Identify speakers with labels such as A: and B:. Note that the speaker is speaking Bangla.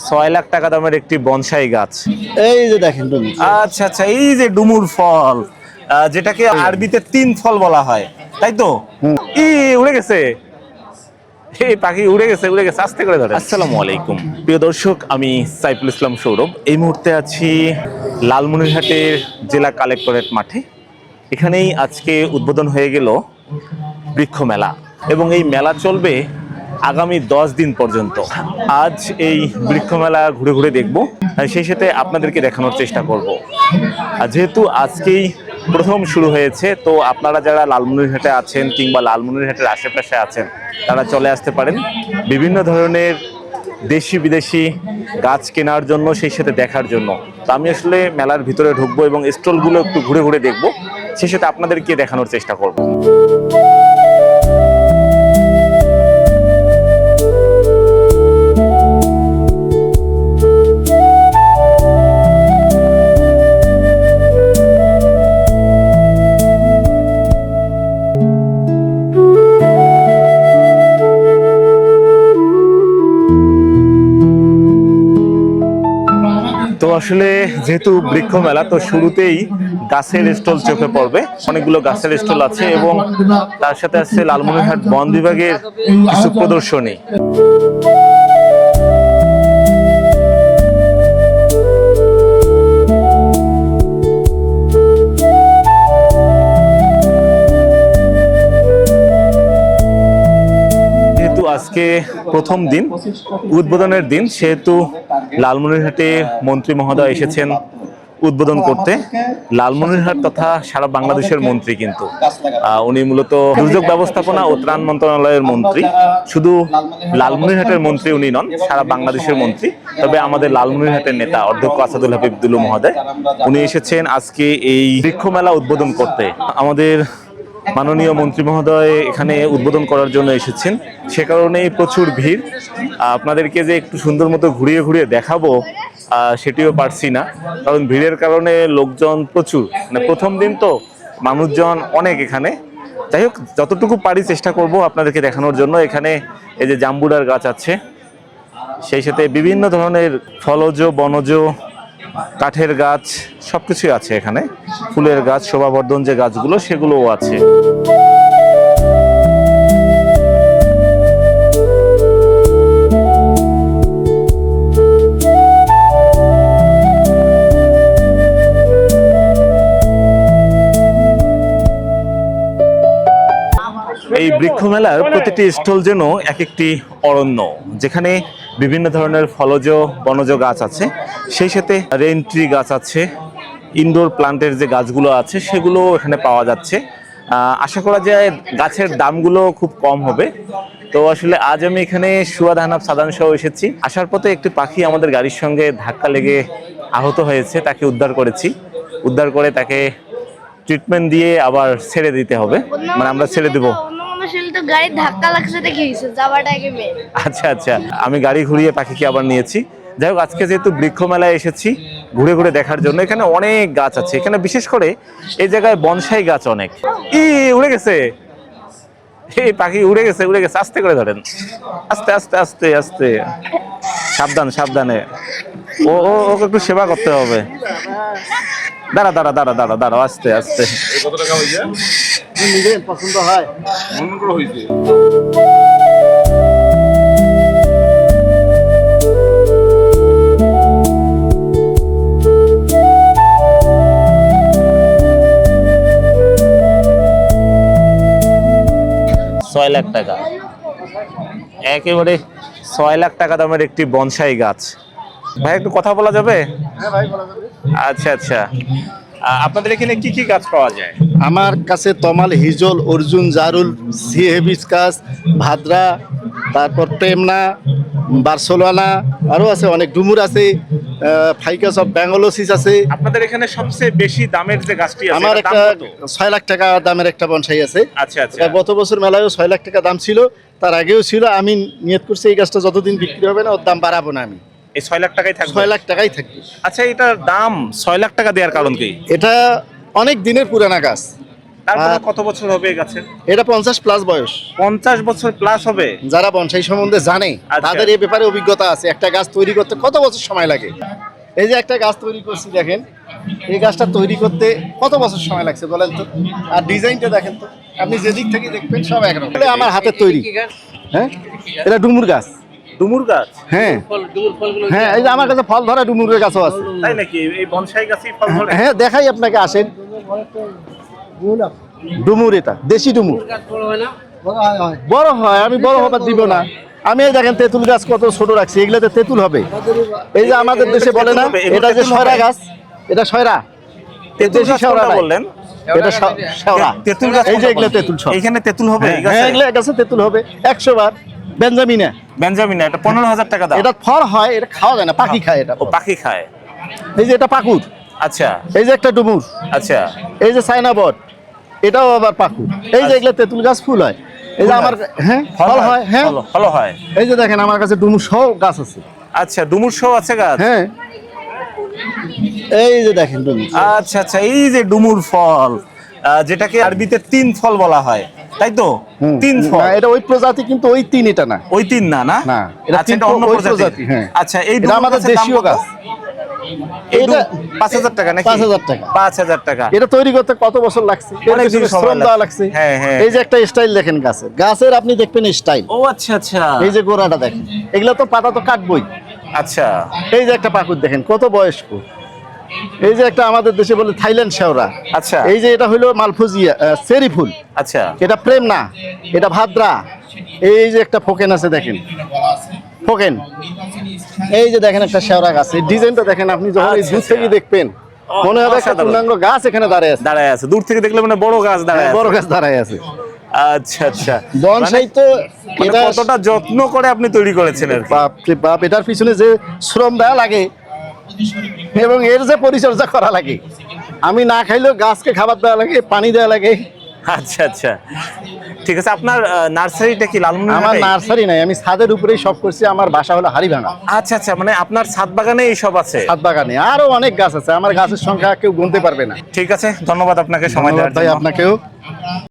A: 6 লাখ টাকা দামের একটি বনসাই গাছ।
B: এই যে দেখেন ডুমুর।
A: আচ্ছা আচ্ছা, এই যে ডুমুর ফল, যেটাকে আরবিতে 3 ফল বলা হয়, তাই তো? ই উড়ে গেছে, এই পাখি উড়ে গেছে, উড়ে গেছে, আস্তে করে ধরে। আসসালামু আলাইকুম প্রিয় দর্শক, আমি সাইফুল ইসলাম সৌরভ। এই মুহূর্তে আছি লালমনিরহাটের জেলা কালেক্টরেট মাঠে। এখানেই আজকে উদ্বোধন হয়ে গেল বৃক্ষ মেলা, এবং এই মেলা চলবে আগামী 10 দিন পর্যন্ত। আজ এই বৃক্ষ মেলা ঘুরে ঘুরে দেখব, সেই সাথে আপনাদেরকে দেখানোর চেষ্টা করব। আর যেহেতু আজকেই প্রথম শুরু হয়েছে, তো আপনারা যারা লালমনিরহাটে আছেন কিংবা লালমনিরহাটের আশেপাশে আছেন, তারা চলে আসতে পারেন বিভিন্ন ধরনের দেশি বিদেশি গাছ কেনার জন্য, সেই সাথে দেখার জন্য। তো আমি আসলে মেলার ভিতরে ঢুকবো এবং স্টলগুলো একটু ঘুরে ঘুরে দেখবো, সেই সাথে আপনাদেরকে দেখানোর চেষ্টা করব। তো আসলে যেহেতু বৃক্ষ মেলা, তো শুরুতেই গাছের স্টল চোখে পড়বে। অনেকগুলো গাছের স্টল আছে এবং তার সাথে আছে লালমনিরহাট বন বিভাগের কিছু প্রদর্শনী। আজকে প্রথম দিন, উদ্বোধনের দিন, সেহেতু লালমনিরহাটে মন্ত্রী মহোদয় এসেছেন উদ্বোধন করতে। লালমনিরহাট তথা সারা বাংলাদেশের মন্ত্রী, কিন্তু উনি মূলত দুর্যোগ ব্যবস্থাপনা ও ত্রাণ মন্ত্রণালয়ের মন্ত্রী। শুধু লালমনিরহাটের মন্ত্রী উনি নন, সারা বাংলাদেশের মন্ত্রী। তবে আমাদের লালমনিরহাটের নেতা অধ্যক্ষ আসাদুল হাবিব দুলু মহোদয়, উনি এসেছেন আজকে এই বৃক্ষ মেলা উদ্বোধন করতে। আমাদের মাননীয় মন্ত্রী মহোদয় এখানে উদ্বোধন করার জন্য এসেছেন, সে কারণেই প্রচুর ভিড়। আপনাদেরকে যে একটু সুন্দর মতো ঘুরিয়ে ঘুরিয়ে দেখাবো সেটিও পারছি না, কারণ ভিড়ের কারণে লোকজন প্রচুর। মানে প্রথম দিন তো মানুষজন অনেক এখানে। যাই হোক, যতটুকু পারি চেষ্টা করব আপনাদেরকে দেখানোর জন্য। এখানে এই যে জাম্বুরার গাছ আছে, সেই সাথে বিভিন্ন ধরনের ফলজ বনজ কাঠের গাছ সবকিছুই আছে এখানে। ফুলের গাছ, শোভাবর্ধন যে গাছগুলো, সেগুলোও আছে। এই বৃক্ষ মেলার প্রতিটি স্টল যেন এক একটি অরণ্য, যেখানে বিভিন্ন ধরনের ফলজ বনজ গাছ আছে, সেই সাথে রেইন ট্রি গাছ আছে, ইনডোর প্লান্টের যে গাছগুলো আছে সেগুলো এখানে পাওয়া যাচ্ছে। আশা করা যায় গাছের দামগুলো খুব কম হবে। তো আসলে আজ আমি এখানে সুয়াদ আহনাব সাদান সহ এসেছি। আসার পথে একটি পাখি আমাদের গাড়ির সঙ্গে ধাক্কা লেগে আহত হয়েছে, তাকে উদ্ধার করেছি। উদ্ধার করে তাকে ট্রিটমেন্ট দিয়ে আবার ছেড়ে দিতে হবে, মানে আমরা ছেড়ে দেবো। আচ্ছা আচ্ছা, আমি গাড়ি ঘুরিয়ে পাখিকে আবার নিয়েছি। যাই হোক, আজকে যেহেতু বৃক্ষ মেলায় এসেছি ঘুরে ঘুরে দেখার জন্য, এখানে অনেক গাছ আছে। এখানে বিশেষ করে এই জায়গায় বনসাই গাছ অনেক। উড়ে গেছে, এই পাখি উড়ে গেছে, উড়ে গেছে, আস্তে করে ধরেন, আস্তে আস্তে আস্তে আস্তে, সাবধান সাবধানে। ওকে একটু সেবা করতে হবে। দাঁড়া দাঁড়া দাঁড়া দাঁড়া দাঁড়া, আস্তে আস্তে।
B: পছন্দ হয়
A: 6 লাখ টাকা, একেবারে 6 লাখ টাকা দামের একটি বনসাই গাছ। ভাই একটু কথা বলা যাবে?
B: হ্যাঁ ভাই, বলা যাবে।
A: আচ্ছা আচ্ছা, আপনাদের এখানে কি কি গাছ পাওয়া যায়?
B: আমার কাছে তমাল, হিজল, অর্জুন, জারুল, সি হিবিস্কাস, ভাদ্রা, তারপর প্রেমনা, বার্সেলোনা, আরও আছে অনেক, ডুমুর আছে, ফাইকাস অফ ব্যাঙ্গলোসিস আছে।
A: আপনাদের এখানে সবচেয়ে বেশি দামের যে গাছটি আছে,
B: আমার একটা 6 লাখ টাকা দামের একটা বনসাই আছে।
A: আচ্ছা আচ্ছা,
B: গত বছর মেলায়ও 6 লাখ টাকা দাম ছিল, তার আগেও ছিল। আমি নিয়ত করছি এই গাছটা যতদিন বিক্রি হবে না ওর দাম বাড়াবো না। আমি
A: এই 6 লাখ টাকাই থাকবে?
B: 6 লাখ টাকাই থাকবে।
A: আচ্ছা, এটার দাম 6 লাখ টাকা দেওয়ার কারণ কি?
B: এটা অনেক দিনের পুরানা গাছ,
A: তারপরে কত বছর হবে এই গাছের?
B: এটা 50+ বয়স।
A: 50 বছর প্লাস হবে।
B: যারা বনসাই সম্বন্ধে জানে
A: আচ্ছা।
B: তাদের এই ব্যাপারে অভিজ্ঞতা আছে। একটা গাছ তৈরি করতে কত বছর সময় লাগে। এই যে একটা গাছ তৈরি করছি দেখেন, এই গাছটা তৈরি করতে কত বছর সময় লাগছে বলেন তো। আর ডিজাইনটা দেখেন তো, আপনি যেদিক থেকে দেখবেন সব একরকম। এটা আমার হাতের তৈরি। হ্যাঁ, এটা ডুমুর গাছ।
A: ডুমুর গাছ?
B: হ্যাঁ হ্যাঁ, এই যে আমার কাছে ফল ধরা ডুমুরের গাছও আছে।
A: তাই নাকি? এই বনসাই গাছই ফল ধরে?
B: হ্যাঁ, দেখাই আপনাকে, আসেন। ডুমুর, এটা দেশি ডুমুর। বড় হয়, আমি বড় হবার দিব না। আমি এই দেখেন তেঁতুল গাছ কত ছোট রাখছি, এগুলাতে তেঁতুল হবে। এই যে আমাদের দেশে বলে না, এটা যে সয়রা গাছ, এটা সয়রা।
A: তেঁতুল
B: দেশি
A: গাছ
B: শেওড়া
A: কোনটা
B: নাই।
A: বললেন?
B: এটা শেওড়া।
A: তেঁতুল গাছ
B: এই যে
A: কোনটা
B: এগুলো
A: বললেন?
B: তেঁতুল সব।
A: এখানে তেঁতুল হবে এই গাছে?
B: হ্যাঁ, এগুলো গাছে তেঁতুল হবে 100 বার। বেঞ্জামিনা,
A: বেঞ্জামিন, এটা 15,000 টাকা দাম।
B: এটা ফল হয়, এটা খাওয়া যায় না, পাখি খায় এটা।
A: ও, পাখি খায়।
B: এই যে এটা পাকুর।
A: আচ্ছা
B: এই যে একটা ডুমুর।
A: আচ্ছা।
B: এই যে চায়না বট, এটাও আবার পাকুর। এই যে এগুলো তেঁতুল গাছ, ফুল হয়। এই যে
A: ফুল
B: আমার,
A: হয়?
B: হ্যাঁ, ফল হয়। হ্যাঁ,
A: ফল হয়।
B: এই যে দেখেন আমার কাছে ডুমুর সহ গাছ আছে।
A: আচ্ছা, ডুমুর শো আছে গাছ?
B: হ্যাঁ, এই যে দেখেন ডুমুর।
A: আচ্ছা আচ্ছা, এই যে ডুমুর ফল, যেটাকে আরবিতে 3 ফল বলা হয়, তাই তো? 3 ফল।
B: না, এটা ওই প্রজাতি, কিন্তু ওই তিন এটা না।
A: ওই 3 না? না,
B: না, এটা
A: আচ্ছা, এটা
B: তিন
A: অন্য
B: ওই
A: প্রজাতি।
B: প্রজাতি, হ্যাঁ।
A: আচ্ছা, এই
B: এটা
A: ডুমুর
B: আমাদের
A: গাছের দাম
B: দেশীয়
A: কত?
B: গাছ।
A: এই
B: এটা
A: 5,000 টাকা নাকি?
B: 5,000 টাকা।
A: 5,000 টাকা।
B: এটা তৈরি করতে কত বছর লাগছে,
A: অনেক দিন সময়
B: শ্রম দেওয়া
A: লাগছে।
B: লাগছে।
A: হ্যাঁ, হ্যাঁ।
B: এই যে একটা স্টাইল দেখেন গাছের, গাছের আপনি দেখবেন স্টাইল।
A: ও আচ্ছা আচ্ছা।
B: এই যে গোড়াটা দেখেন, এগুলো তো পাতা তো কাটবই।
A: আচ্ছা
B: এই যে একটা পাকুর দেখেন কত বয়স্ক। এই যে একটা আমাদের দেশে বলে থাইল্যান্ড শেওড়া।
A: আচ্ছা।
B: এই যে এটা হলো মালফুজিয়া, চেরি ফুল।
A: আচ্ছা।
B: এটা প্রেম না, এটা ভাদ্রা। এই যে একটা ফোকেন আছে দেখেন, ফোকেন। এই যে দেখেন একটা শেওড়া গাছ, এই ডিজাইনটা দেখেন, আপনি যখন এই
A: আচ্ছা,
B: দূর থেকে
A: আচ্ছা।
B: দেখবেন মনে হবে একটা
A: অসাধারণ।
B: পূর্ণাঙ্গ গাছ এখানে দাঁড়ায় আছে।
A: দাঁড়ায় আছে, দূর থেকে দেখলে মানে বড় গাছ দাঁড়ায় আছে।
B: বড় গাছ দাঁড়ায় আছে।
A: আচ্ছা আচ্ছা।
B: বনসাই তো
A: মানে
B: এটা
A: কতটা যত্ন করে আপনি তৈরি করেছেন আর কি।
B: বাপ রে বাপ, এটার পিছনে যে শ্রম দেওয়া লাগে এবং এর যে পরিচর্যা করা লাগে, আমি না খাইলেও গাছকে খাবার দেওয়া লাগে, পানি দেওয়া লাগে।
A: আচ্ছা আচ্ছা, ঠিক আছে। আপনার নার্সারিটা কি
B: আমার
A: লালমনিরহাটে?
B: নার্সারি নাই, আমি ছাদের উপরেই সব করছি। আমার বাসা হলো হাড়িভাঙা।
A: আচ্ছা আচ্ছা, মানে আপনার ছাদ বাগানে এইসব আছে?
B: ছাদ বাগানে আরো অনেক গাছ আছে, আমার গাছের সংখ্যা কেউ গুনতে পারবে না।
A: ঠিক আছে, ধন্যবাদ আপনাকে সময়
B: ধন্যবাদ
A: দেওয়ার
B: ভাই,
A: জন্য।
B: আপনাকেও।